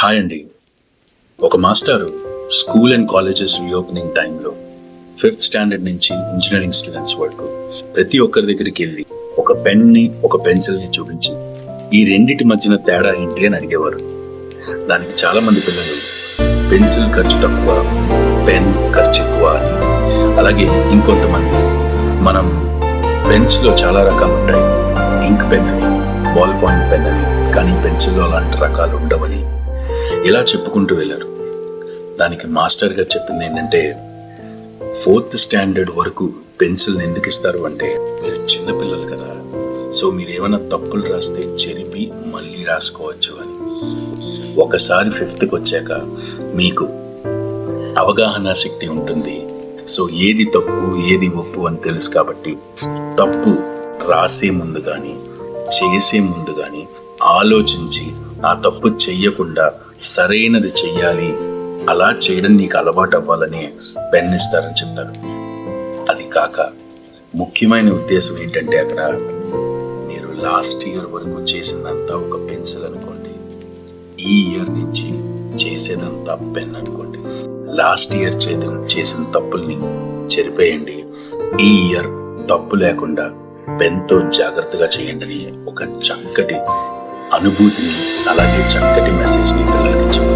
Hi అండి. ఒక మాస్టారు స్కూల్ అండ్ కాలేజెస్ రీఓపెనింగ్ టైంలో 5th స్టాండర్డ్ నుంచి ఇంజనీరింగ్ స్టూడెంట్స్ వరకు ప్రతి ఒక్కరి దగ్గరికి వెళ్ళి ఒక పెన్ని ఒక పెన్సిల్ని చూపించి ఈ రెండిటి మధ్యన తేడా ఏంటి అని అడిగేవారు. దానికి చాలా మంది పిల్లలు పెన్సిల్ ఖర్చు తక్కువ, పెన్ ఖర్చు ఎక్కువ అని, అలాగే ఇంకొంతమంది మనం పెన్స్లో చాలా రకాలు ఉంటాయి, ఇంక్ పెన్ అని, బాల్ పాయింట్ పెన్ అని, కానీ పెన్సిల్లో అలాంటి రకాలు ఉండవని ఇలా చెప్పుకుంటూ వెళ్ళారు. దానికి మాస్టర్ గారు చెప్పింది ఏంటంటే, 4th స్టాండర్డ్ వరకు పెన్సిల్ని ఎందుకు ఇస్తారు అంటే, మీరు చిన్నపిల్లలు కదా, సో మీరు ఏమైనా తప్పులు రాస్తే చెరిపి మళ్ళీ రాసుకోవచ్చు అని. ఒకసారి 5th వచ్చాక మీకు అవగాహన శక్తి ఉంటుంది, సో ఏది తప్పు ఏది ఒప్పు అని తెలుసు. కాబట్టి తప్పు రాసే ముందు కానీ చేసే ముందు కానీ ఆలోచించి ఆ తప్పు చెయ్యకుండా సరైనది చెయ్యాలి, అలా చేయడం నీకు అలవాటు అవ్వాలని పెన్ ఇస్తారని చెప్తారు. అది కాక ముఖ్యమైన ఉద్దేశం ఏంటంటే, అక్కడ మీరు లాస్ట్ ఇయర్ వరకు చేసిందంతా ఒక పెన్సిల్ అనుకోండి, ఈ ఇయర్ నుంచి చేసేదంతా పెన్ అనుకోండి. లాస్ట్ ఇయర్ చేసిన తప్పుల్ని చెరిపేయండి, ఈ ఇయర్ తప్పు లేకుండా పెన్తో జాగ్రత్తగా చేయండి అని ఒక చక్కటి అనుభూతిని, అలాగే చక్కటి మెసేజ్ని పిల్లలకి ఇచ్చారు.